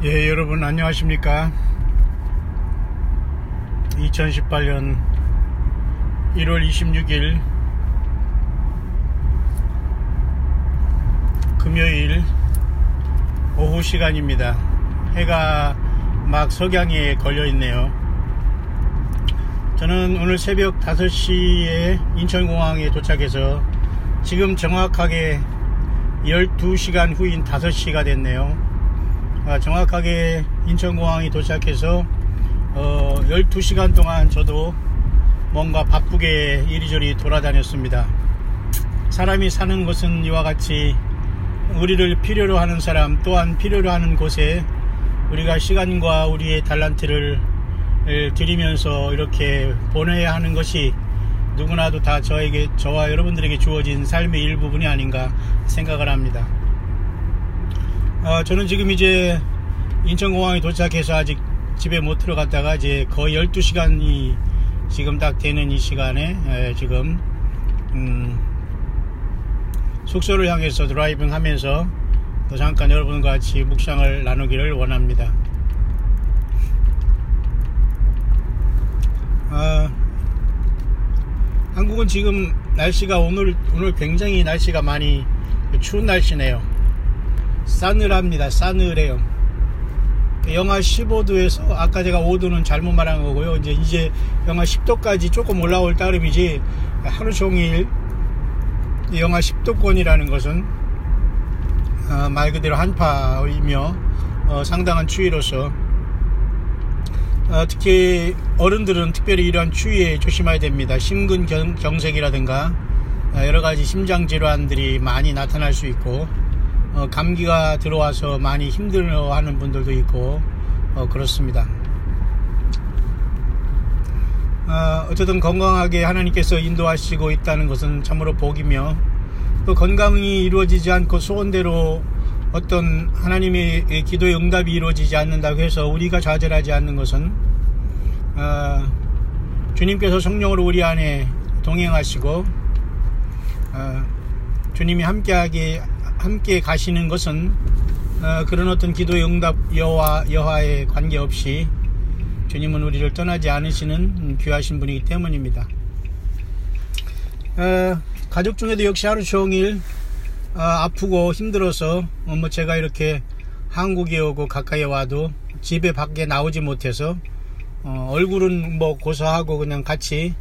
예, 여러분 안녕하십니까. 2018년 1월 26일 금요일 오후 시간입니다. 해가 막 석양에 걸려 있네요. 저는 오늘 새벽 5시에 인천공항에 도착해서 지금 정확하게 12시간 후인 5시가 됐네요. 정확하게 인천공항에 도착해서 12시간 동안 저도 뭔가 바쁘게 이리저리 돌아다녔습니다. 사람이 사는 것은 이와 같이 우리를 필요로 하는 사람, 또한 필요로 하는 곳에 우리가 시간과 우리의 달란트를 드리면서 이렇게 보내야 하는 것이 누구나도 다 저와 여러분들에게 주어진 삶의 일부분이 아닌가 생각을 합니다. 저는 지금 이제 인천공항에 도착해서 아직 집에 못 들어갔다가 이제 거의 12시간이 지금 딱 되는 이 시간에 지금 숙소를 향해서 드라이빙 하면서 잠깐 여러분과 같이 묵상을 나누기를 원합니다. 한국은 지금 날씨가 오늘 굉장히 날씨가 많이 추운 날씨네요. 싸늘합니다. 싸늘해요. 영하 15도에서 아까 제가 5도는 잘못 말한 거고요. 이제 영하 10도까지 조금 올라올 따름이지 하루 종일 영하 10도권이라는 것은 말 그대로 한파이며 상당한 추위로서 특히 어른들은 특별히 이러한 추위에 조심해야 됩니다. 심근경색이라든가 여러가지 심장질환들이 많이 나타날 수 있고 감기가 들어와서 많이 힘들어하는 분들도 있고 그렇습니다. 어쨌든 건강하게 하나님께서 인도하시고 있다는 것은 참으로 복이며, 또 건강이 이루어지지 않고 소원대로 어떤 하나님의 기도의 응답이 이루어지지 않는다고 해서 우리가 좌절하지 않는 것은 주님께서 성령으로 우리 안에 동행하시고 주님이 함께 가시는 것은 그런 어떤 기도의 응답 여하에 관계없이 주님은 우리를 떠나지 않으시는 귀하신 분이기 때문입니다. 가족 중에도 역시 하루 종일 아프고 힘들어서 제가 이렇게 한국에 오고 가까이 와도 집에 밖에 나오지 못해서 얼굴은 고소하고 그냥 같이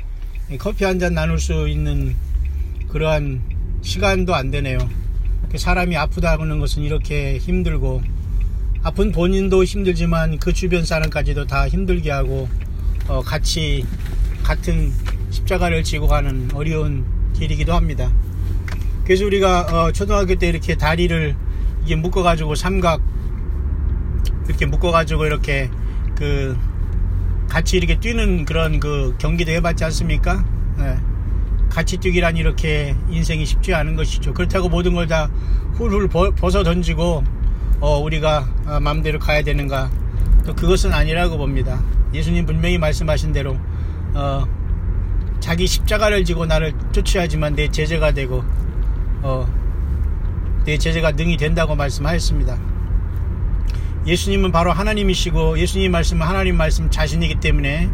커피 한잔 나눌 수 있는 그러한 시간도 안 되네요. 사람이 아프다는 것은 이렇게 힘들고, 아픈 본인도 힘들지만 그 주변 사람까지도 다 힘들게 하고 같이 같은 십자가를 지고 가는 어려운 길이기도 합니다. 그래서 우리가 초등학교 때 이렇게 다리를 이게 묶어가지고 삼각 이렇게 묶어가지고 이렇게 같이 이렇게 뛰는 그런 경기도 해봤지 않습니까? 네. 같이 뛰기란 이렇게 인생이 쉽지 않은 것이죠. 그렇다고 모든 걸 다 훌훌 벗어 던지고 우리가 마음대로 가야 되는가? 또 그것은 아니라고 봅니다. 예수님 분명히 말씀하신 대로 자기 십자가를 지고 나를 쫓아야지만 내 제자가 되고 내 제자가 능히 된다고 말씀하였습니다. 예수님은 바로 하나님이시고 예수님 말씀은 하나님 말씀 자신이기 때문에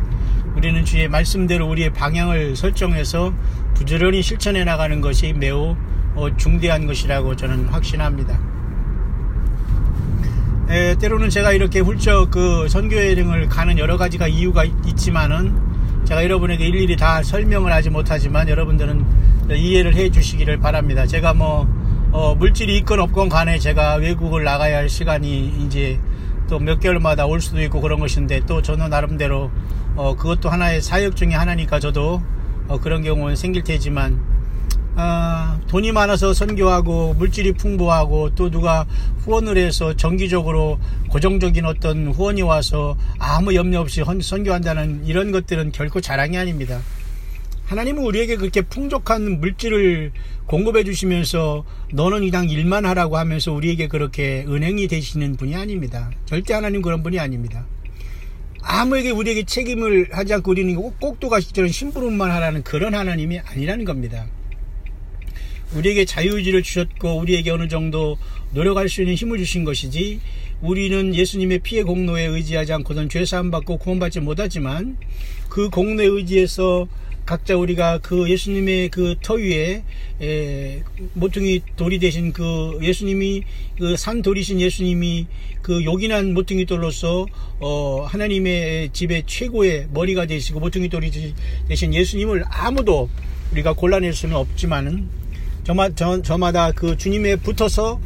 우리는 주의 말씀대로 우리의 방향을 설정해서 부지런히 실천해 나가는 것이 매우 중대한 것이라고 저는 확신합니다. 때로는 제가 이렇게 훌쩍 선교 여행을 가는 여러 가지가 이유가 있지만은 제가 여러분에게 일일이 다 설명을 하지 못하지만 여러분들은 이해를 해 주시기를 바랍니다. 제가 물질이 있건 없건 간에 제가 외국을 나가야 할 시간이 이제 또 몇 개월마다 올 수도 있고 그런 것인데, 또 저는 나름대로 그것도 하나의 사역 중에 하나니까 저도 그런 경우는 생길 테지만 돈이 많아서 선교하고 물질이 풍부하고 또 누가 후원을 해서 정기적으로 고정적인 어떤 후원이 와서 아무 염려 없이 선교한다는 이런 것들은 결코 자랑이 아닙니다. 하나님은 우리에게 그렇게 풍족한 물질을 공급해 주시면서 너는 이당 일만 하라고 하면서 우리에게 그렇게 은행이 되시는 분이 아닙니다. 절대 하나님 그런 분이 아닙니다. 아무에게 우리에게 책임을 하지 않고 우리는 꼭두가 시절은 심부름만 하라는 그런 하나님이 아니라는 겁니다. 우리에게 자유의지를 주셨고 우리에게 어느 정도 노력할 수 있는 힘을 주신 것이지, 우리는 예수님의 피의 공로에 의지하지 않고는 죄사함 받고 구원받지 못하지만 그 공로에 의지해서 각자 우리가 그 예수님의 그 터 위에 모퉁이 돌이 되신 그 예수님이, 그 산 돌이신 예수님이 그 요긴한 모퉁이 돌로서 하나님의 집의 최고의 머리가 되시고 모퉁이 돌이 되신 예수님을 아무도 우리가 골라낼 수는 없지만은 저마다 그 주님에 붙어서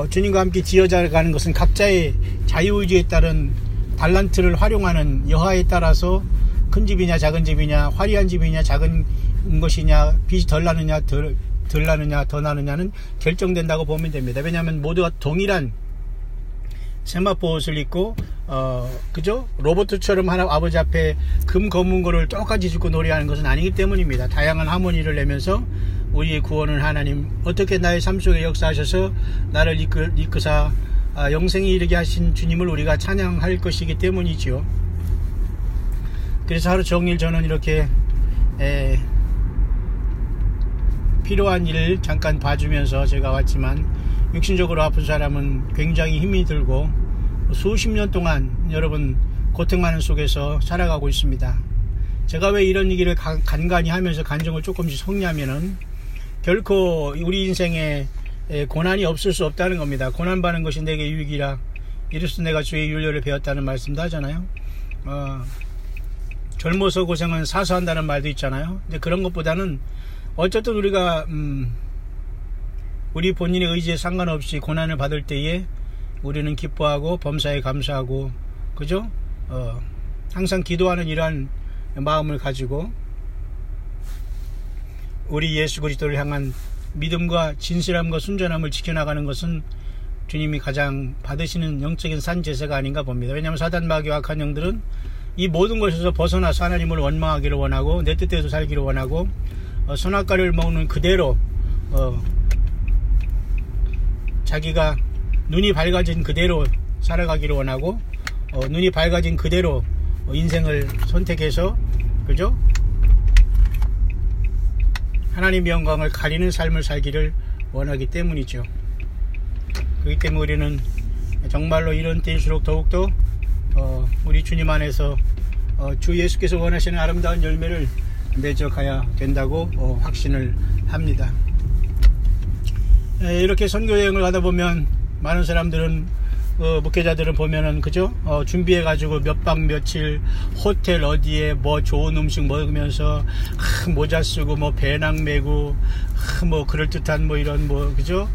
주님과 함께 지어져가는 것은 각자의 자유의지에 따른 달란트를 활용하는 여하에 따라서 큰 집이냐 작은 집이냐, 화려한 집이냐 작은 것이냐, 빚이 덜 나느냐 덜 나느냐 더 나느냐는 결정된다고 보면 됩니다. 왜냐하면 모두가 동일한 세마포 옷을 입고 그죠? 로봇처럼 하나 아버지 앞에 금 검은 거를 똑같이 짚고 노래하는 것은 아니기 때문입니다. 다양한 하모니를 내면서 우리의 구원은 하나님 어떻게 나의 삶 속에 역사하셔서 나를 이끄사 영생에 이르게 하신 주님을 우리가 찬양할 것이기 때문이지요. 그래서 하루 종일 저는 이렇게 필요한 일을 잠깐 봐주면서 제가 왔지만, 육신적으로 아픈 사람은 굉장히 힘이 들고 수십 년 동안 여러분 고통하는 속에서 살아가고 있습니다. 제가 왜 이런 얘기를 간간히 하면서 간증을 조금씩 섞냐면은, 결코 우리 인생에 고난이 없을 수 없다는 겁니다. 고난받는 것이 내게 유익이라 이로써 내가 주의 윤례를 배웠다는 말씀도 하잖아요. 젊어서 고생은 사서한다는 말도 있잖아요. 근데 그런 것보다는 어쨌든 우리가 우리 본인의 의지에 상관없이 고난을 받을 때에 우리는 기뻐하고 범사에 감사하고, 그죠? 항상 기도하는 이러한 마음을 가지고 우리 예수 그리스도를 향한 믿음과 진실함과 순전함을 지켜나가는 것은 주님이 가장 받으시는 영적인 산제사가 아닌가 봅니다. 왜냐하면 사단 마귀와 악한 영들은 이 모든 것에서 벗어나서 하나님을 원망하기를 원하고 내 뜻대로 살기를 원하고 선악과를 먹는 그대로 자기가 눈이 밝아진 그대로 살아가기를 원하고 눈이 밝아진 그대로 인생을 선택해서, 그죠? 하나님의 영광을 가리는 삶을 살기를 원하기 때문이죠. 그렇기 때문에 우리는 정말로 이런 때일수록 더욱더 우리 주님 안에서 주 예수께서 원하시는 아름다운 열매를 맺어가야 된다고 확신을 합니다. 이렇게 선교여행을 가다 보면 많은 사람들은 목회자들은 보면은, 그죠? 준비해 가지고 몇 박 며칠 호텔 어디에 뭐 좋은 음식 먹으면서 모자 쓰고 뭐 배낭 메고 뭐 그럴듯한 뭐 이런 뭐, 그죠?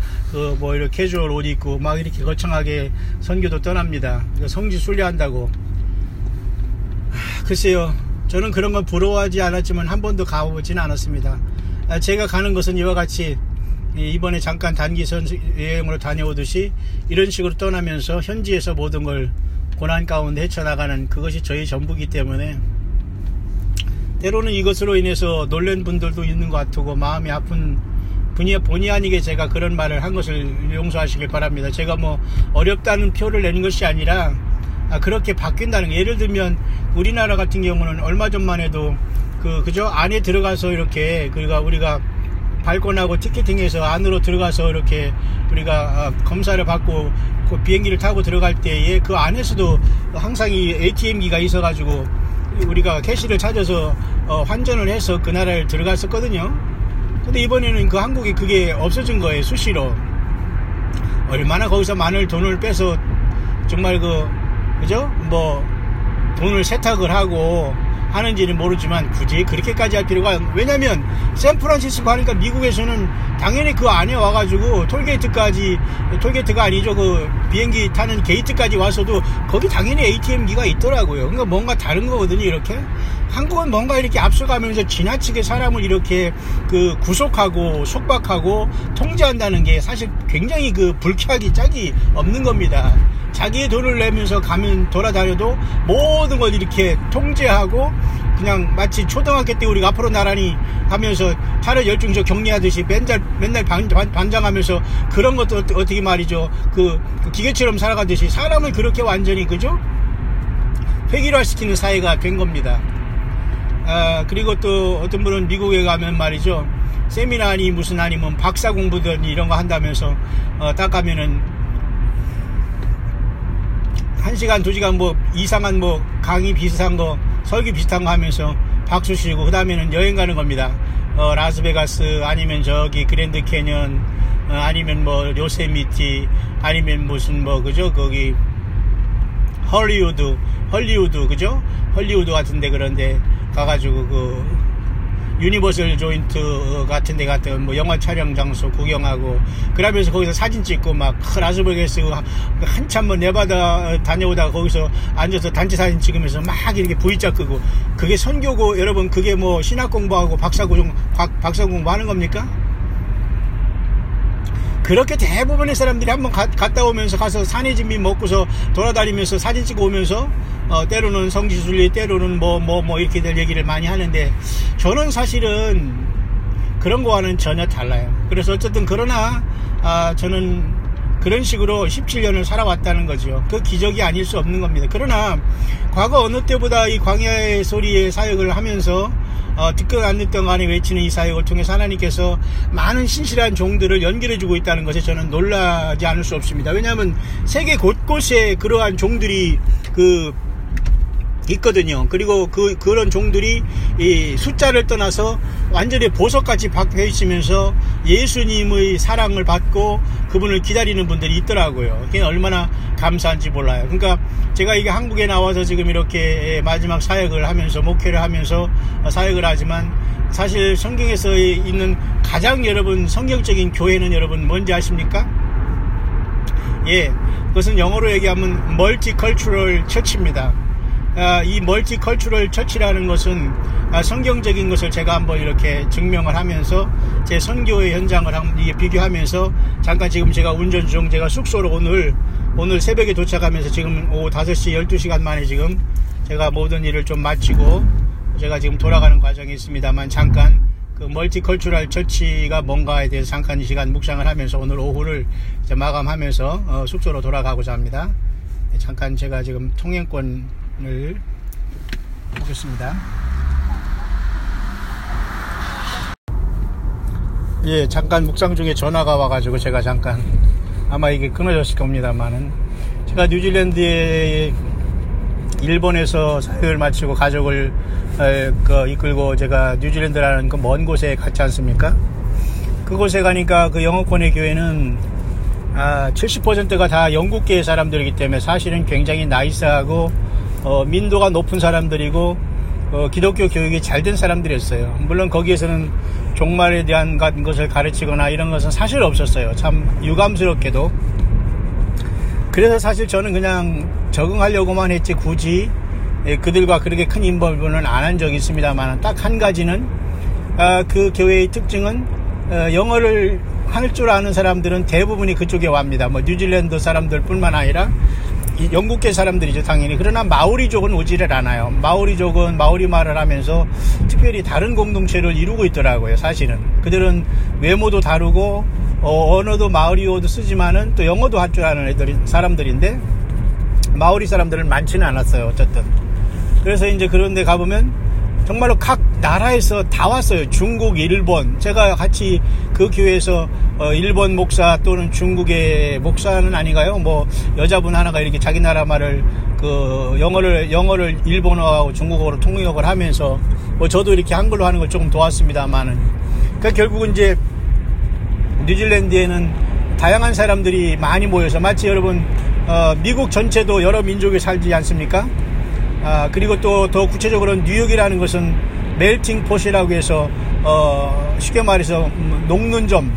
뭐 이렇게 캐주얼 옷 입고 막 이렇게 거창하게 선교도 떠납니다. 성지 순례한다고. 글쎄요, 저는 그런 건 부러워하지 않았지만 한 번도 가보진 않았습니다. 제가 가는 것은 이와 같이 이번에 잠깐 단기 여행으로 다녀오듯이 이런 식으로 떠나면서 현지에서 모든 걸 고난 가운데 헤쳐나가는, 그것이 저희 전부이기 때문에 때로는 이것으로 인해서 놀란 분들도 있는 것 같고 마음이 아픈 본의 아니게 제가 그런 말을 한 것을 용서하시길 바랍니다. 제가 뭐 어렵다는 표를 내는 것이 아니라 그렇게 바뀐다는 거. 예를 들면 우리나라 같은 경우는 얼마 전만 해도 그죠? 안에 들어가서 이렇게 우리가 발권하고 티켓팅해서 안으로 들어가서 이렇게 우리가 검사를 받고 그 비행기를 타고 들어갈 때에 그 안에서도 항상 이 ATM기가 있어가지고 우리가 캐시를 찾아서 환전을 해서 그 나라를 들어갔었거든요. 근데 이번에는 그 한국에 그게 없어진 거예요. 수시로. 얼마나 거기서 많은 돈을 빼서 정말 그죠? 뭐 돈을 세탁을 하고 하는지는 모르지만 굳이 그렇게까지 할 필요가, 왜냐면 샌프란시스코 하니까 미국에서는 당연히 그 안에 와가지고 톨게이트가 아니죠, 그 비행기 타는 게이트까지 와서도 거기 당연히 ATM기가 있더라고요. 그러니까 뭔가 다른 거거든요. 이렇게 한국은 뭔가 이렇게 앞서가면서 지나치게 사람을 이렇게 구속하고 속박하고 통제한다는 게 사실 굉장히 불쾌하기 짝이 없는 겁니다. 자기의 돈을 내면서 돌아다녀도 모든 걸 이렇게 통제하고 그냥 마치 초등학교 때 우리가 앞으로 나란히 하면서 차를 열중서 격리하듯이 맨날 반장하면서 그런 것도 어떻게 말이죠. 그 기계처럼 살아가듯이 사람을 그렇게 완전히, 그죠? 획일화시키는 사회가 된 겁니다. 그리고 또 어떤 분은 미국에 가면 말이죠. 세미나니 무슨 아니면 박사 공부든 이런 거 한다면서 딱 가면은 1시간 2시간 뭐 이상한 뭐 강의 비슷한 거 설교 비슷한 거 하면서 박수 치고 그 다음에는 여행 가는 겁니다. 라스베가스 아니면 저기 그랜드 캐년 아니면 뭐 요세미티 아니면 무슨 뭐 그죠 거기 헐리우드 그죠 헐리우드 같은데 그런데 가가지고 그 유니버설 조인트 같은데 갔던 뭐 영화 촬영 장소 구경하고 그러면서 거기서 사진 찍고 막 라스베가스 한참 뭐 네바다 다녀오다가 거기서 앉아서 단체 사진 찍으면서 막 이렇게 V자 끄고 그게 선교고 여러분 그게 뭐 신학 공부하고 박사 공부하는 겁니까? 그렇게 대부분의 사람들이 한번 갔다 오면서 가서 산의 진미 먹고서 돌아다니면서 사진 찍고 오면서 때로는 성지순례 때로는 뭐 이렇게들 얘기를 많이 하는데 저는 사실은 그런 거와는 전혀 달라요. 그래서 어쨌든 그러나 저는 그런 식으로 17년을 살아왔다는 거죠. 그 기적이 아닐 수 없는 겁니다. 그러나 과거 어느 때보다 이 광야의 소리의 사역을 하면서 듣건 안 듣던 간에 외치는 이 사역을 통해서 하나님께서 많은 신실한 종들을 연결해주고 있다는 것에 저는 놀라지 않을 수 없습니다. 왜냐하면 세계 곳곳에 그러한 종들이 있거든요. 그리고 그런 종들이 이 숫자를 떠나서 완전히 보석같이 박혀 있으면서 예수님의 사랑을 받고 그분을 기다리는 분들이 있더라고요. 그게 얼마나 감사한지 몰라요. 그러니까 제가 이게 한국에 나와서 지금 이렇게 마지막 사역을 하면서 목회를 하면서 사역을 하지만 사실 성경에서 있는 가장 여러분 성경적인 교회는 여러분 뭔지 아십니까? 예, 그것은 영어로 얘기하면 멀티컬처럴 처치입니다. 이 멀티컬처럴 처치라는 것은 성경적인 것을 제가 한번 이렇게 증명을 하면서 제 선교의 현장을 비교하면서 잠깐 지금 제가 운전 중 제가 숙소로 오늘 새벽에 도착하면서 지금 오후 5시 12시간 만에 지금 제가 모든 일을 좀 마치고 제가 지금 돌아가는 과정이 있습니다만 잠깐 그 멀티컬처럴 처치가 뭔가에 대해서 잠깐 이 시간 묵상을 하면서 오늘 오후를 이제 마감하면서 숙소로 돌아가고자 합니다. 잠깐 제가 지금 통행권을 보겠습니다. 예, 잠깐 묵상 중에 전화가 와가지고 제가 잠깐 아마 이게 끊어졌을 겁니다만은 제가 뉴질랜드에 일본에서 사역을 마치고 가족을 이끌고 제가 뉴질랜드라는 그 먼 곳에 갔지 않습니까? 그곳에 가니까 그 영어권의 교회는 70%가 다 영국계 사람들이기 때문에 사실은 굉장히 나이스하고 민도가 높은 사람들이고 기독교 교육이 잘 된 사람들이었어요. 물론 거기에서는 종말에 대한 것을 가르치거나 이런 것은 사실 없었어요. 참 유감스럽게도. 그래서 사실 저는 그냥 적응하려고만 했지 굳이 그들과 그렇게 큰 인벌분은 안 한 적이 있습니다만 딱 한 가지는 그 교회의 특징은 영어를 할 줄 아는 사람들은 대부분이 그쪽에 옵니다. 뭐 뉴질랜드 사람들 뿐만 아니라 영국계 사람들이죠, 당연히. 그러나 마오리족은 오지를 않아요. 마오리족은 마오리 말을 하면서 특별히 다른 공동체를 이루고 있더라고요, 사실은. 그들은 외모도 다르고 언어도 마오리어도 쓰지만은 또 영어도 할 줄 아는 사람들인데 마오리 사람들은 많지는 않았어요, 어쨌든. 그래서 이제 그런 데 가보면 정말로 각 나라에서 다 왔어요. 중국, 일본. 제가 같이 그 교회에서 일본 목사 또는 중국의 목사는 아닌가요? 뭐 여자분 하나가 이렇게 자기 나라 말을 영어를 일본어하고 중국어로 통역을 하면서 뭐 저도 이렇게 한글로 하는 걸 조금 도왔습니다만은 그러니까 결국은 이제 뉴질랜드에는 다양한 사람들이 많이 모여서 마치 여러분 미국 전체도 여러 민족이 살지 않습니까? 그리고 또 더 구체적으로는 뉴욕이라는 것은 멜팅 폿이라고 해서 쉽게 말해서 녹는 점,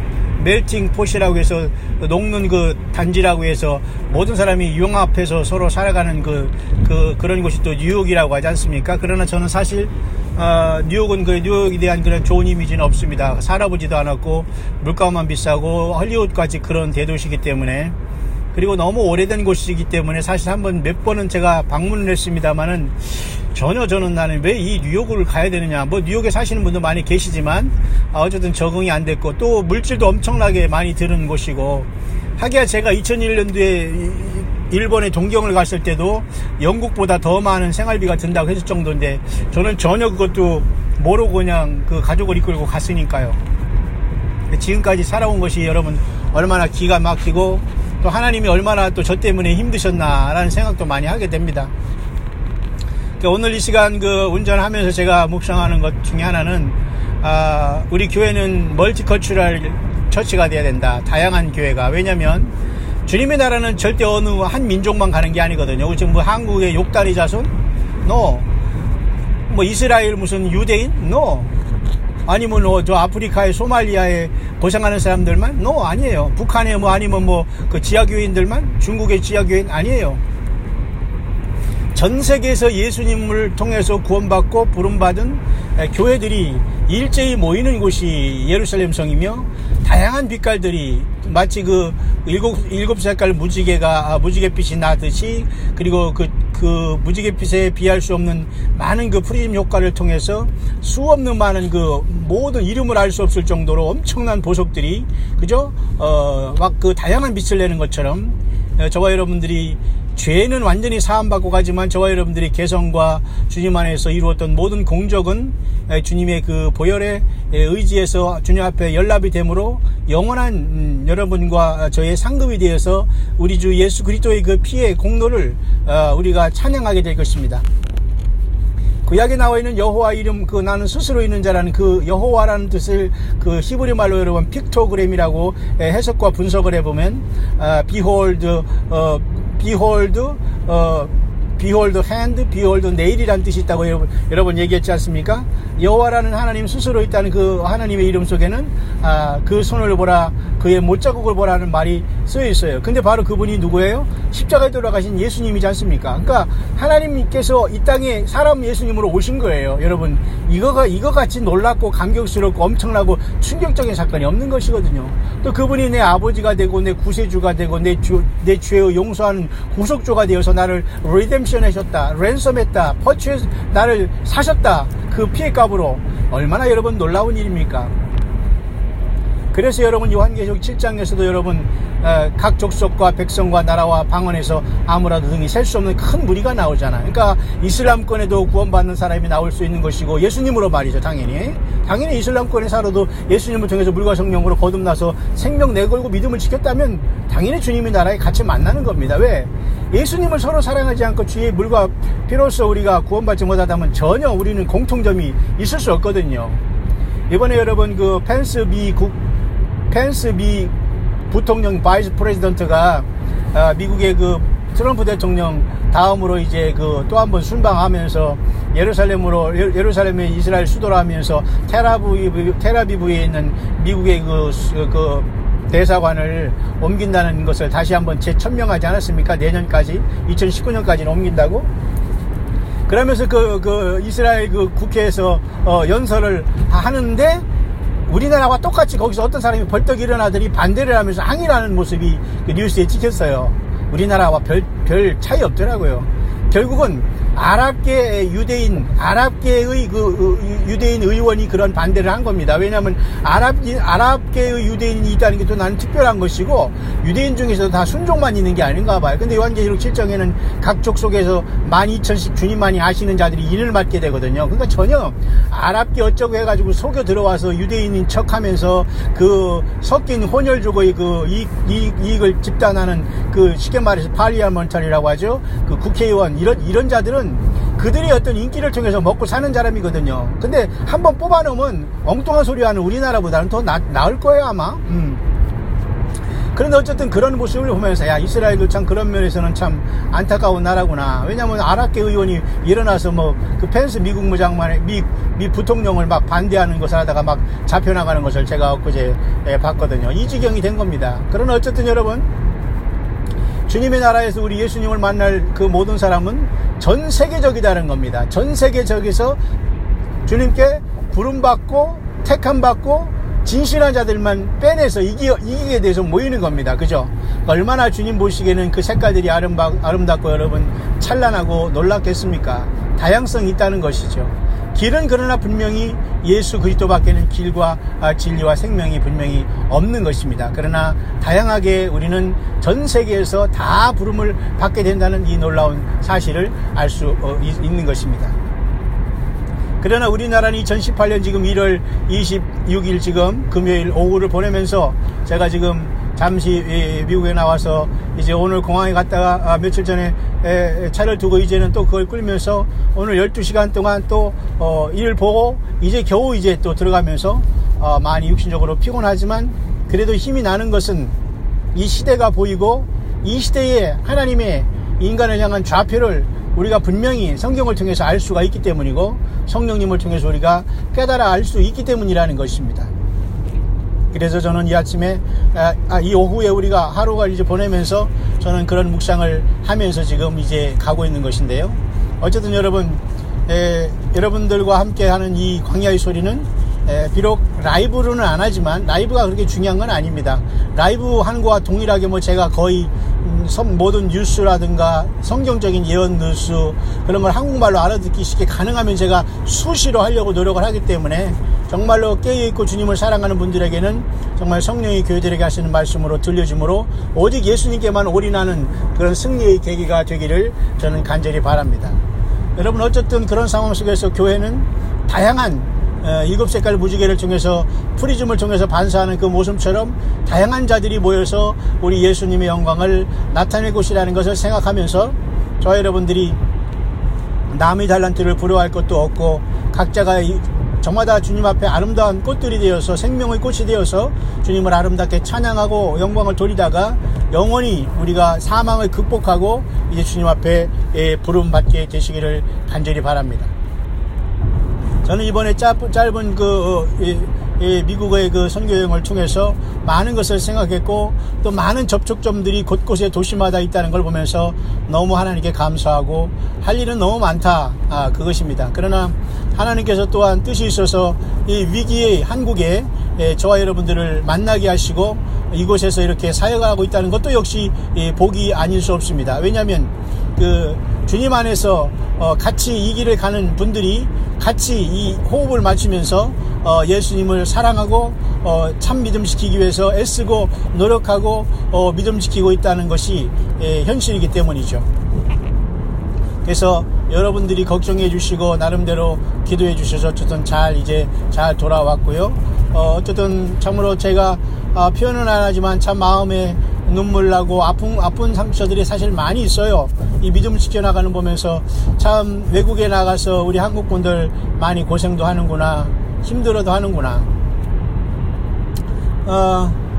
멜팅 폿이라고 해서 녹는 그 단지라고 해서 모든 사람이 융합해서 서로 살아가는 그런 곳이 또 뉴욕이라고 하지 않습니까? 그러나 저는 사실 뉴욕은 뉴욕에 대한 그런 좋은 이미지는 없습니다. 살아보지도 않았고 물가만 비싸고 헐리우드까지 그런 대도시이기 때문에 그리고 너무 오래된 곳이기 때문에 사실 몇 번은 제가 방문을 했습니다만은 전혀 저는 나는 왜 이 뉴욕을 가야 되느냐. 뭐 뉴욕에 사시는 분도 많이 계시지만 어쨌든 적응이 안 됐고 또 물질도 엄청나게 많이 드는 곳이고 하기야 제가 2001년도에 일본에 동경을 갔을 때도 영국보다 더 많은 생활비가 든다고 했을 정도인데 저는 전혀 그것도 모르고 그냥 그 가족을 이끌고 갔으니까요. 지금까지 살아온 것이 여러분 얼마나 기가 막히고 또 하나님이 얼마나 또 저 때문에 힘드셨나라는 생각도 많이 하게 됩니다. 오늘 이 시간 운전하면서 제가 묵상하는 것 중에 하나는 우리 교회는 멀티컬처럴 처치가 돼야 된다. 다양한 교회가. 왜냐면 주님의 나라는 절대 어느 한 민족만 가는 게 아니거든요. 지금 한국의 욕다리 자손? No. 이스라엘 무슨 유대인? No. 아니면 저 아프리카의 소말리아에 고생하는 사람들만? No, 아니에요. 북한에 아니면 그 지하교인들만? 중국의 지하교인? 아니에요. 전 세계에서 예수님을 통해서 구원받고 부름받은 교회들이 일제히 모이는 곳이 예루살렘 성이며, 다양한 빛깔들이 마치 일곱 색깔 무지갯빛이 나듯이, 그리고 그 무지갯빛에 비할 수 없는 많은 프리즘 효과를 통해서 수없는 많은 모든 이름을 알 수 없을 정도로 엄청난 보석들이, 그죠? 막 다양한 빛을 내는 것처럼, 저와 여러분들이 죄는 완전히 사함받고 가지만 저와 여러분들이 개성과 주님 안에서 이루었던 모든 공적은 주님의 보혈의 의지에서 주님 앞에 연락이 되므로 영원한 여러분과 저의 상급이 되어서 우리 주 예수 그리스도의 피의 공로를 우리가 찬양하게 될 것입니다. 구약에 나와 있는 여호와 이름, 나는 스스로 있는 자라는 여호와라는 뜻을 히브리 말로 여러분 픽토그램이라고 해석과 분석을 해보면, behold hand, behold nail이라는 뜻이 있다고 여러분 얘기했지 않습니까? 여호와라는 하나님 스스로 있다는 하나님의 이름 속에는 그 손을 보라, 그의 못자국을 보라는 말이 쓰여 있어요. 근데 바로 그분이 누구예요? 십자가에 돌아가신 예수님이지 않습니까? 그러니까 하나님께서 이 땅에 사람 예수님으로 오신 거예요. 여러분, 이거 같이 놀랍고 감격스럽고 엄청나고 충격적인 사건이 없는 것이거든요. 또 그분이 내 아버지가 되고 내 구세주가 되고 내 죄의 용서하는 구속주가 되어서 나를 리뎀션 하셨다, 랜섬했다, 퍼치해서 나를 사셨다. 그 피해값으로 얼마나 여러분 놀라운 일입니까? 그래서 여러분 요한계시록 7장에서도 여러분 각 족속과 백성과 나라와 방언에서 아무라도 등이 셀 수 없는 큰 무리가 나오잖아요. 그러니까 이슬람권에도 구원받는 사람이 나올 수 있는 것이고, 예수님으로 말이죠. 당연히 이슬람권에 살아도 예수님을 통해서 물과 성령으로 거듭나서 생명 내걸고 믿음을 지켰다면 당연히 주님의 나라에 같이 만나는 겁니다. 왜? 예수님을 서로 사랑하지 않고 주의 물과 피로써 우리가 구원받지 못하다면 전혀 우리는 공통점이 있을 수 없거든요. 이번에 여러분 펜스 미 부통령 바이스 프레지던트가 미국의 트럼프 대통령 다음으로 이제 또 한 번 순방하면서 예루살렘에 이스라엘 수도로 하면서 테라비브에 있는 미국의 대사관을 옮긴다는 것을 다시 한번 재천명하지 않았습니까? 내년까지 2019년까지는 옮긴다고. 그러면서 이스라엘 국회에서 연설을 하는데, 우리나라와 똑같이 거기서 어떤 사람이 벌떡 일어나더니 반대를 하면서 항의를 하는 모습이 뉴스에 찍혔어요. 우리나라와 별 차이 없더라고요. 결국은 아랍계의 유대인 의원이 그런 반대를 한 겁니다. 왜냐하면 아랍계의 유대인이 있다는 게 또 나는 특별한 것이고, 유대인 중에서 다 순종만 있는 게 아닌가 봐요. 근데 요한계시록 7장에는 각 족속에서 12,000씩 주님만이 아시는 자들이 인을 맡게 되거든요. 그러니까 전혀 아랍계 어쩌고 해가지고 속여 들어와서 유대인인 척하면서 섞인 혼혈족의 이익을 집단하는 쉽게 말해서 파리아먼탈이라고 하죠. 국회의원 이런 자들은 그들이 어떤 인기를 통해서 먹고 사는 사람이거든요. 근데 한번 뽑아놓으면 엉뚱한 소리 하는 우리나라보다는 더 나을 거예요 아마. 그런데 어쨌든 그런 모습을 보면서 이스라엘도 참 그런 면에서는 참 안타까운 나라구나. 왜냐하면 아랍계 의원이 일어나서 펜스 미국 무장만의 미 부통령을 막 반대하는 것을 하다가 막 잡혀나가는 것을 제가 엊그제 봤거든요. 이 지경이 된 겁니다. 그러나 어쨌든 여러분, 주님의 나라에서 우리 예수님을 만날 모든 사람은 전 세계적이다는 겁니다. 전 세계적에서 주님께 부름받고 택함받고 진실한 자들만 빼내서 이기게 돼서 모이는 겁니다. 그죠? 얼마나 주님 보시기에는 그 색깔들이 아름답고 여러분 찬란하고 놀랍겠습니까? 다양성이 있다는 것이죠. 길은 그러나 분명히 예수 그리스도밖에는 길과 진리와 생명이 분명히 없는 것입니다. 그러나 다양하게 우리는 전 세계에서 다 부름을 받게 된다는 이 놀라운 사실을 알 수 있는 것입니다. 그러나 우리나라는 2018년 지금 1월 26일 지금 금요일 오후를 보내면서 제가 지금 잠시 미국에 나와서 이제 오늘 공항에 갔다가 며칠 전에 차를 두고 이제는 또 그걸 끌면서 오늘 12시간 동안 또 일을 보고 이제 겨우 이제 또 들어가면서 많이 육신적으로 피곤하지만 그래도 힘이 나는 것은 이 시대가 보이고 이 시대에 하나님의 인간을 향한 좌표를 우리가 분명히 성경을 통해서 알 수가 있기 때문이고 성령님을 통해서 우리가 깨달아 알 수 있기 때문이라는 것입니다. 그래서 저는 이 아침에 이 오후에 우리가 하루가 이제 보내면서 저는 그런 묵상을 하면서 지금 이제 가고 있는 것인데요. 어쨌든 여러분들과 함께 하는 이 광야의 소리는 비록 라이브로는 안 하지만 라이브가 그렇게 중요한 건 아닙니다. 라이브 하는 거와 동일하게 제가 거의 모든 뉴스라든가 성경적인 예언 뉴스 그런 걸 한국말로 알아듣기 쉽게 가능하면 제가 수시로 하려고 노력을 하기 때문에 정말로 깨어있고 주님을 사랑하는 분들에게는 정말 성령이 교회들에게 하시는 말씀으로 들려주므로 오직 예수님께만 올인하는 그런 승리의 계기가 되기를 저는 간절히 바랍니다. 여러분 어쨌든 그런 상황 속에서 교회는 다양한 7색깔 무지개를 통해서 프리즘을 통해서 반사하는 그 모습처럼 다양한 자들이 모여서 우리 예수님의 영광을 나타낼 곳이라는 것을 생각하면서 저와 여러분들이 남의 달란트를 부러워할 것도 없고 각자가 저마다 주님 앞에 아름다운 꽃들이 되어서 생명의 꽃이 되어서 주님을 아름답게 찬양하고 영광을 돌리다가 영원히 우리가 사망을 극복하고 이제 주님 앞에 부름받게 되시기를 간절히 바랍니다. 저는 이번에 짧은 미국의 그 선교여행을 통해서 많은 것을 생각했고 또 많은 접촉점들이 곳곳에 도시마다 있다는 걸 보면서 너무 하나님께 감사하고 할 일은 너무 많다 그것입니다. 그러나 하나님께서 또한 뜻이 있어서 이 위기의 한국에 저와 여러분들을 만나게 하시고 이곳에서 이렇게 사역하고 있다는 것도 역시 복이 아닐 수 없습니다. 왜냐하면 주님 안에서 같이 이 길을 가는 분들이 같이 이 호흡을 맞추면서 예수님을 사랑하고 참 믿음 지키기 위해서 애쓰고 노력하고 믿음 지키고 있다는 것이 현실이기 때문이죠. 그래서 여러분들이 걱정해 주시고 나름대로 기도해 주셔서 어쨌든 잘 돌아왔고요. 어쨌든 참으로 제가 표현은 안 하지만 참 마음에 눈물 나고 아픈 상처들이 사실 많이 있어요. 이 믿음을 지켜나가는 보면서 참 외국에 나가서 우리 한국 분들 많이 고생도 하는구나, 힘들어도 하는구나.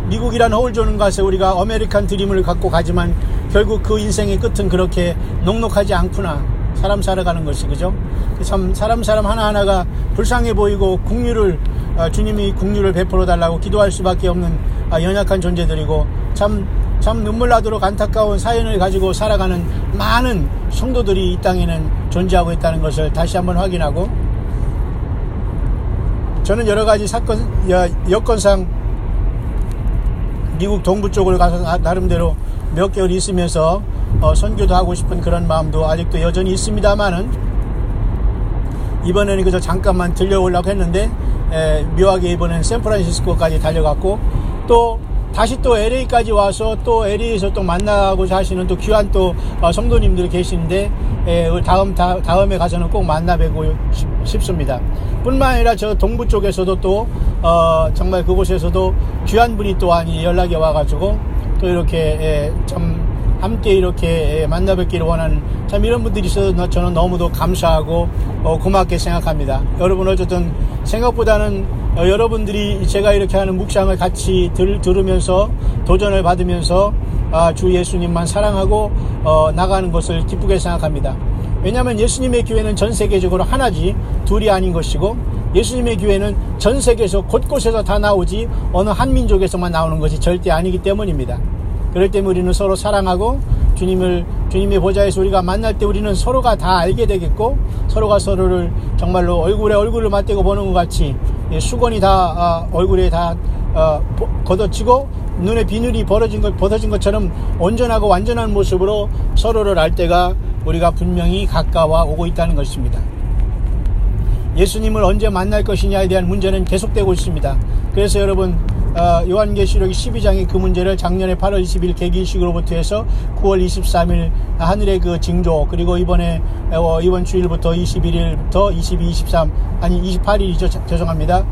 미국이란 허울조는 곳에 우리가 아메리칸 드림을 갖고 가지만 결국 그 인생의 끝은 그렇게 녹록하지 않구나. 사람 살아가는 것이, 그죠? 참 사람 하나하나가 불쌍해 보이고 주님이 국류를 베풀어 달라고 기도할 수밖에 없는 연약한 존재들이고 참 눈물 나도록 안타까운 사연을 가지고 살아가는 많은 성도들이 이 땅에는 존재하고 있다는 것을 다시 한번 확인하고, 저는 여러 가지 여건상 미국 동부 쪽을 가서 나름대로 몇 개월 있으면서 선교도 하고 싶은 그런 마음도 아직도 여전히 있습니다만은 이번에는 그저 잠깐만 들려오려고 했는데 묘하게 이번엔 샌프란시스코까지 달려갔고 또 다시 또 LA까지 와서 또 LA에서 또 만나고자 하시는 또 귀한 또 성도님들이 계시는데 다음에 가서는 꼭 만나뵙고 싶습니다. 뿐만 아니라 저 동부 쪽에서도 또 정말 그곳에서도 귀한 분이 또한 연락이 와가지고 또 이렇게 참 함께 이렇게 만나뵙기를 원하는 참 이런 분들이 있어서 저는 너무도 감사하고 고맙게 생각합니다. 여러분 어쨌든 생각보다는 여러분들이 제가 이렇게 하는 묵상을 같이 들으면서 도전을 받으면서 주 예수님만 사랑하고 나가는 것을 기쁘게 생각합니다. 왜냐하면 예수님의 교회는 전 세계적으로 하나지 둘이 아닌 것이고 예수님의 교회는 전 세계에서 곳곳에서 다 나오지 어느 한 민족에서만 나오는 것이 절대 아니기 때문입니다. 그럴 때문에 우리는 서로 사랑하고 주님의 보좌에서 우리가 만날 때 우리는 서로가 다 알게 되겠고 서로가 서로를 정말로 얼굴을 맞대고 보는 것 같이 수건이 다 얼굴에 다 걷어지고 눈에 비늘이 벗어진 것처럼 온전하고 완전한 모습으로 서로를 알 때가 우리가 분명히 가까워 오고 있다는 것입니다. 예수님을 언제 만날 것이냐에 대한 문제는 계속되고 있습니다. 그래서 여러분 요한계시록 12장의 그 문제를 작년에 8월 20일 개기식으로부터 해서 9월 23일 하늘의 그 징조, 그리고 이번 주일부터 21일부터 22, 23 아니 28일이죠. 죄송합니다.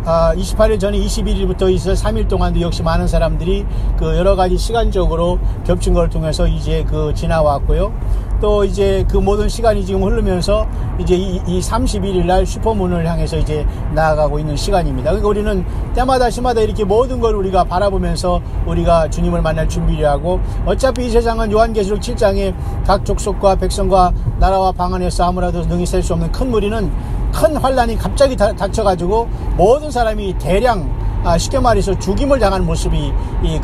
28일 전에 21일부터 있어 3일 동안도 역시 많은 사람들이 그 여러 가지 시간적으로 겹친 걸 통해서 이제 그 지나왔고요. 또 이제 그 모든 시간이 지금 흐르면서 이제 이 31일 날 슈퍼문을 향해서 이제 나아가고 있는 시간입니다. 그러니까 우리는 때마다 시마다 이렇게 모든 걸 우리가 바라보면서 우리가 주님을 만날 준비를 하고, 어차피 이 세상은 요한계시록 7장에 각 족속과 백성과 나라와 방 안에서 아무라도 능히 셀 수 없는 큰 무리는 큰 환란이 갑자기 닥쳐가지고 모든 사람이 대량 쉽게 말해서 죽임을 당하는 모습이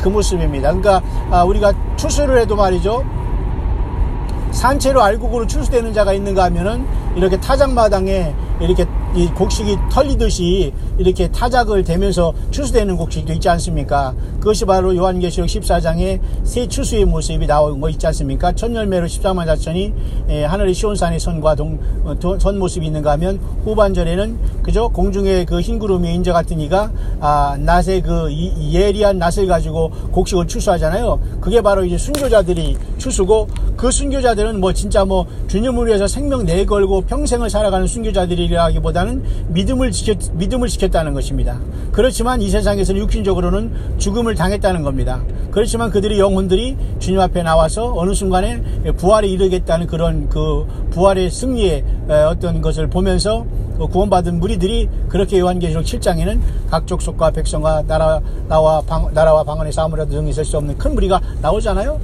그 모습입니다. 그러니까 우리가 추수를 해도 말이죠, 산채로 알곡으로 추수되는 자가 있는가 하면은 이렇게 타작마당에 이렇게 이 곡식이 털리듯이 이렇게 타작을 대면서 추수되는 곡식도 있지 않습니까? 그것이 바로 요한계시록 14장의 새 추수의 모습이 나온 거 있지 않습니까? 첫 열매로 14만 4천이 하늘의 시온산의 선과 선 모습이 있는가 하면, 후반절에는 그저 공중의 그 흰 구름 위에 인자 같은 이가 낫의 그 예리한 낫을 가지고 곡식을 추수하잖아요. 그게 바로 이제 순교자들이 추수고, 그 순교자들은 뭐 진짜 뭐 주님을 위해서 생명 내걸고 평생을 살아가는 순교자들이라기보다는 믿음을 지켰다는 것입니다. 그렇지만 이 세상에서는 육신적으로는 죽음을 당했다는 겁니다. 그렇지만 그들의 영혼들이 주님 앞에 나와서 어느 순간에 부활에 이르겠다는 그런 그 부활의 승리의 어떤 것을 보면서 구원받은 무리들이 그렇게 요한계시록 7장에는 각 족속과 백성과 나라와 방 안에서 아무라도 능히 셀 수 없는 큰 무리가 나오잖아요.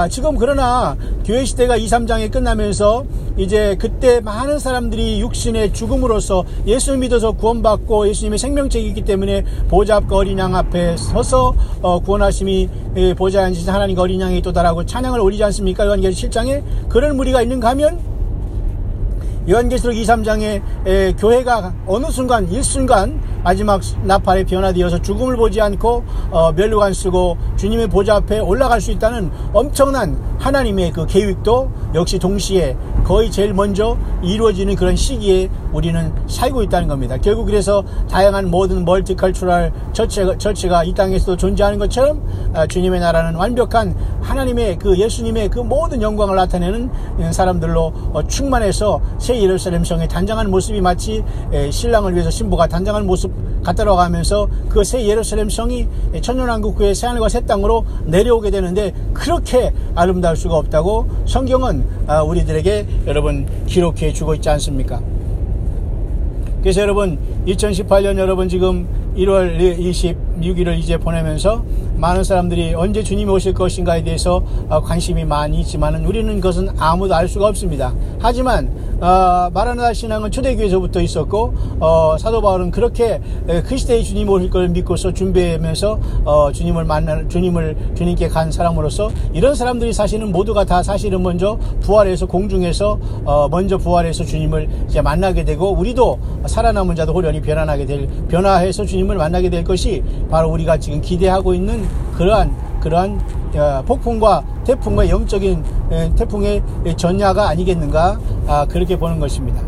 지금 그러나 교회 시대가 2, 3장에 끝나면서 이제 그때 많은 사람들이 육신의 죽음으로써 예수를 믿어서 구원받고 예수님의 생명책이 있기 때문에 보좌 앞과 어린 양 앞에 서서 구원하심이 보좌에 앉으신 하나님과 어린 양이 도달하고 찬양을 올리지 않습니까? 요한계시록 7장에 그런 무리가 있는가 하면, 요한계시록 2, 3장에 교회가 어느 순간 일순간 마지막 나팔에 변화되어서 죽음을 보지 않고 멸류관 쓰고 주님의 보좌 앞에 올라갈 수 있다는 엄청난 하나님의 그 계획도 역시 동시에 거의 제일 먼저 이루어지는 그런 시기에 우리는 살고 있다는 겁니다. 결국 그래서 다양한 모든 멀티컬처럴 처치가 이 땅에서도 존재하는 것처럼 주님의 나라는 완벽한 하나님의 그 예수님의 그 모든 영광을 나타내는 사람들로 충만해서 새 예루살렘 성의 단장한 모습이 마치 신랑을 위해서 신부가 단장한 모습 같다라고 하면서 그 새 예루살렘 성이 천년왕국 후에 새하늘과 새 땅으로 내려오게 되는데, 그렇게 아름다울 수가 없다고 성경은 우리들에게 여러분 기록해 주고 있지 않습니까? 그래서 여러분 2018년 여러분 지금 1월 26일을 이제 보내면서 많은 사람들이 언제 주님이 오실 것인가에 대해서 관심이 많이 있지만 우리는 그것은 아무도 알 수가 없습니다. 하지만 마라나다 신앙은 초대교회에서부터 있었고, 사도 바울은 그렇게 그 시대에 주님이 오실 걸 믿고서 준비하면서 주님께 간 사람으로서, 이런 사람들이 사실은 모두가 다 사실은 먼저 부활해서 공중에서 먼저 부활해서 주님을 이제 만나게 되고, 우리도 살아남은 자도 호련히 변화해서 주님을 만나게 될 것이 바로 우리가 지금 기대하고 있는 그러한 폭풍과 태풍과 영적인 태풍의 전야가 아니겠는가, 그렇게 보는 것입니다.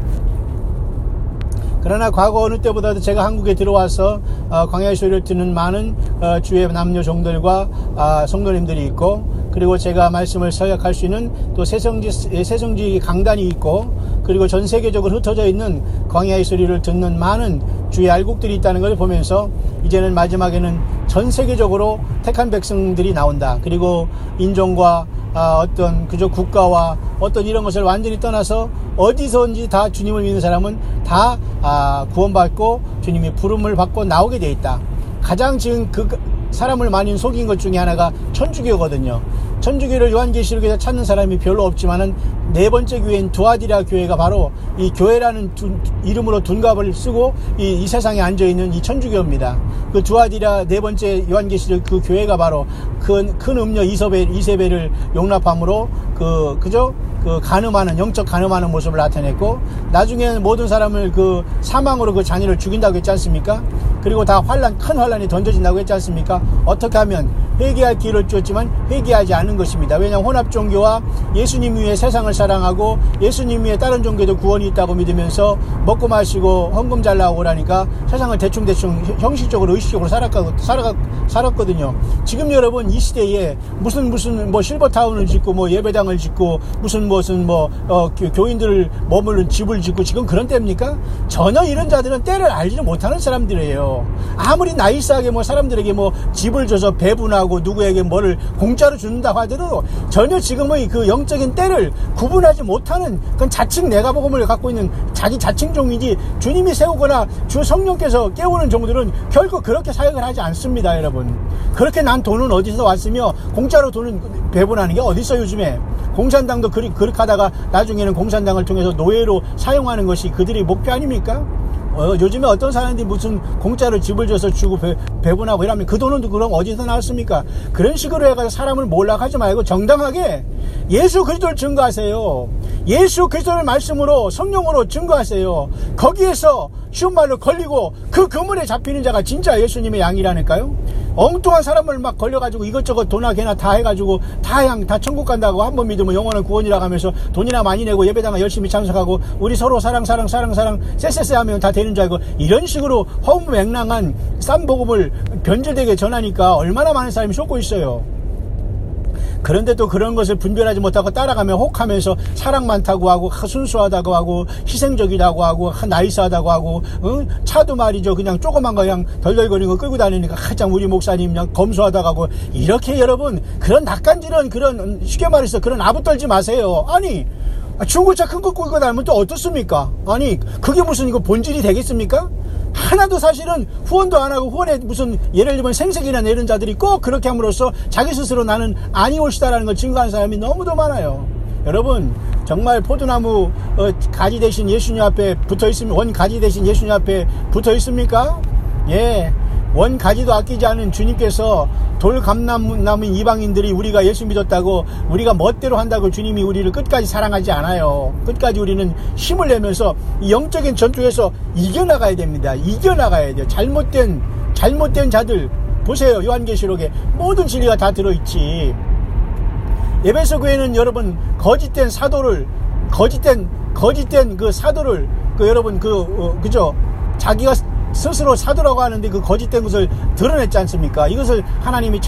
그러나 과거 어느 때보다도 제가 한국에 들어와서 광야의 소리를 듣는 많은 주의 남녀 종들과 성도님들이 있고, 그리고 제가 말씀을 서약할 수 있는 또 새성지 강단이 있고, 그리고 전 세계적으로 흩어져 있는 광야의 소리를 듣는 많은 주의 알곡들이 있다는 걸 보면서, 이제는 마지막에는 전 세계적으로 택한 백성들이 나온다. 그리고 인종과 어떤 그저 국가와 어떤 이런 것을 완전히 떠나서 어디서든지 다 주님을 믿는 사람은 다 구원받고 주님의 부름을 받고 나오게 돼 있다. 가장 지금 그 사람을 많이 속인 것 중에 하나가 천주교거든요. 천주교를 요한계시록에서 찾는 사람이 별로 없지만은 네 번째 교회인 두아디라 교회가 바로 이 교회라는 이름으로 둔갑을 쓰고 이 세상에 앉아있는 이 천주교입니다. 그 두아디라 네 번째 요한계시록 그 교회가 바로 큰 음녀 이세벨을 용납함으로 그저 가늠하는, 영적 가늠하는 모습을 나타냈고, 나중에는 모든 사람을 그 사망으로 그 자녀를 죽인다고 했지 않습니까? 그리고 다 큰 환란이 던져진다고 했지 않습니까? 어떻게 하면 회개할 기회를 주었지만 회개하지 않은 것입니다. 왜냐하면 혼합종교와 예수님 위에 세상을 사랑하고 예수님 위에 다른 종교도 구원이 있다고 믿으면서 먹고 마시고 헌금 잘 나오고 그러니까 세상을 대충대충 형식적으로 의식적으로 살았거든요. 지금 여러분 이 시대에 무슨 뭐 실버타운을 짓고 뭐 예배당을 짓고 무슨 교인들을 머무른 집을 짓고 지금 그런 때입니까? 전혀 이런 자들은 때를 알지는 못하는 사람들이에요. 아무리 나이스하게 뭐 사람들에게 뭐 집을 줘서 배분하고 누구에게 뭐를 공짜로 준다고 하더라도 전혀 지금의 그 영적인 때를 구분하지 못하는 그건 자칭 내가복음을 갖고 있는 자기 자칭종이지 주님이 세우거나 주 성령께서 깨우는 종들은 결코 그렇게 사역을 하지 않습니다. 여러분 그렇게 난 돈은 어디서 왔으며 공짜로 돈은 배분하는 게 어디 있어. 요즘에 공산당도 그렇게 하다가 나중에는 공산당을 통해서 노예로 사용하는 것이 그들의 목표 아닙니까? 요즘에 어떤 사람들이 무슨 공짜로 집을 줘서 주고 배분하고 이러면 그 돈은 그럼 어디서 나왔습니까? 그런 식으로 해가지고 사람을 몰락하지 말고 정당하게 예수 그리스도를 증거하세요. 예수 그리스도를 말씀으로 성령으로 증거하세요. 거기에서 쉬운 말로 걸리고 그 그물에 잡히는 자가 진짜 예수님의 양이라니까요. 엉뚱한 사람을 막 걸려가지고 이것저것 돈이나 개나 다 해가지고 다 천국 간다고 한번 믿으면 영원한 구원이라고 하면서 돈이나 많이 내고 예배당에 열심히 참석하고 우리 서로 사랑 쎄쎄쎄 하면 다 되는 줄 알고 이런 식으로 허무맹랑한 싼 복음을 변질되게 전하니까 얼마나 많은 사람이 속고 있어요. 그런데 또 그런 것을 분별하지 못하고 따라가며 혹하면서 사랑 많다고 하고 순수하다고 하고 희생적이라고 하고 나이스하다고 하고 차도 말이죠 그냥 조그만 거 그냥 덜덜거리는 거 끌고 다니니까 가장 우리 목사님 그냥 검소하다고 하고 이렇게 여러분 그런 낯간지런 그런 쉽게 말해서 그런 아부 떨지 마세요. 아니 중고차 큰 거 끌고 다니면 또 어떻습니까? 아니 그게 무슨 이거 본질이 되겠습니까? 하나도 사실은 후원도 안 하고 후원에 무슨 예를 들면 생색이나 내는 자들이 꼭 그렇게 함으로써 자기 스스로 나는 아니올시다라는 걸 증거하는 사람이 너무도 많아요. 여러분 정말 포도나무 가지 대신 예수님 앞에 붙어있으면 원가지 대신 예수님 앞에 붙어있습니까? 예, 원가지도 아끼지 않은 주님께서 돌감남인 이방인들이 우리가 예수 믿었다고 우리가 멋대로 한다고 주님이 우리를 끝까지 사랑하지 않아요. 끝까지 우리는 힘을 내면서 이 영적인 전투에서 이겨나가야 됩니다. 이겨나가야 돼요. 잘못된 자들 보세요. 요한계시록에 모든 진리가 다 들어있지. 에베소 교회는 여러분 거짓된 사도를 여러분 그죠? 자기가 스스로 사도라고 하는데 그 거짓된 것을 드러냈지 않습니까? 이것을 하나님이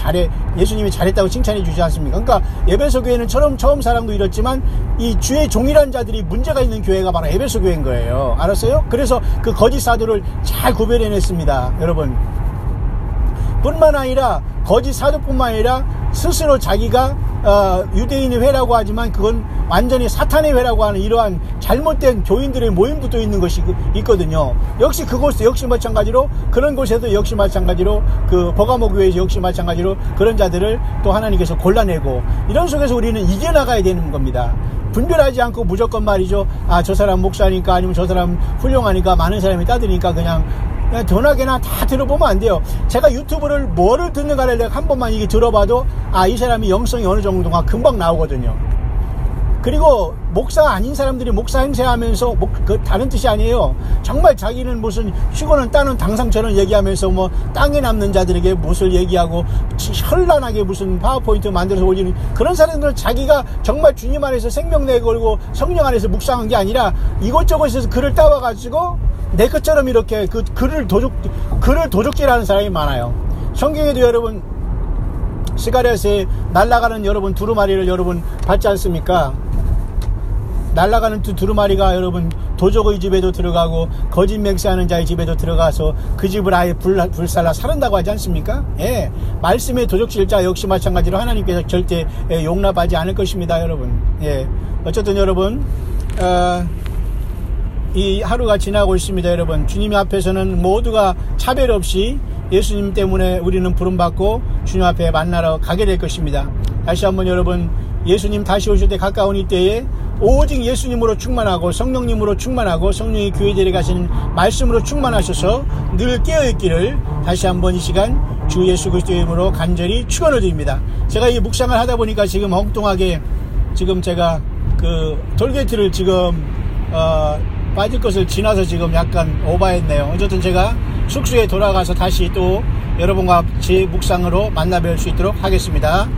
예수님이 잘했다고 칭찬해 주지 않습니까? 그러니까 에베소 교회는 처음 사랑도 이렇지만 이 주의 종이라는 자들이 문제가 있는 교회가 바로 에베소 교회인 거예요. 알았어요? 그래서 그 거짓 사도를 잘 구별해냈습니다. 여러분 뿐만 아니라 거짓 사도뿐만 아니라 스스로 자기가 유대인의 회라고 하지만 그건 완전히 사탄의 회라고 하는 이러한 잘못된 교인들의 모임도 또 있는 것이 있거든요. 역시 그곳 역시 마찬가지로 그런 곳에도 역시 마찬가지로 그 버가모 교회에서 역시 마찬가지로 그런 자들을 또 하나님께서 골라내고 이런 속에서 우리는 이겨나가야 되는 겁니다. 분별하지 않고 무조건 말이죠. 저 사람 목사니까 아니면 저 사람 훌륭하니까 많은 사람이 따드니까 그냥 전화기나 다 들어보면 안 돼요. 제가 유튜브를 뭐를 듣는가를 한 번만 이게 들어봐도 이 사람이 영성이 어느 정도가 금방 나오거든요. 그리고 목사 아닌 사람들이 목사 행세하면서 다른 뜻이 아니에요. 정말 자기는 무슨 휴거는 따는 당상처럼 얘기하면서 뭐 땅에 남는 자들에게 무엇을 얘기하고 현란하게 무슨 파워포인트 만들어서 올리는 그런 사람들은 자기가 정말 주님 안에서 생명내 걸고 성령 안에서 묵상한 게 아니라 이것저것에서 글을 따와가지고 내 것처럼 이렇게 글을 도적질하는 사람이 많아요. 성경에도 여러분 스가랴서에 날아가는 여러분 두루마리를 여러분 봤지 않습니까? 날아가는 두루마리가 여러분 도적의 집에도 들어가고 거짓 맹세하는 자의 집에도 들어가서 그 집을 아예 불살라 살한다고 하지 않습니까? 예, 말씀의 도적질자 역시 마찬가지로 하나님께서 절대 용납하지 않을 것입니다, 여러분. 예, 어쨌든 여러분 이 하루가 지나고 있습니다, 여러분. 주님 앞에서는 모두가 차별 없이 예수님 때문에 우리는 부름받고 주님 앞에 만나러 가게 될 것입니다. 다시 한번 여러분 예수님 다시 오실 때 가까운 이때에 오직 예수님으로 충만하고 성령님으로 충만하고 성령이 교회 데려가시는 말씀으로 충만하셔서 늘 깨어있기를 다시 한번 이 시간 주 예수 그리스도의 이름으로 간절히 축원을 드립니다. 제가 이 묵상을 하다 보니까 지금 엉뚱하게 지금 제가 그 톨게이트를 지금 빠질 것을 지나서 지금 약간 오버했네요. 어쨌든 제가 숙소에 돌아가서 다시 또 여러분과 같이 묵상으로 만나 뵐 수 있도록 하겠습니다.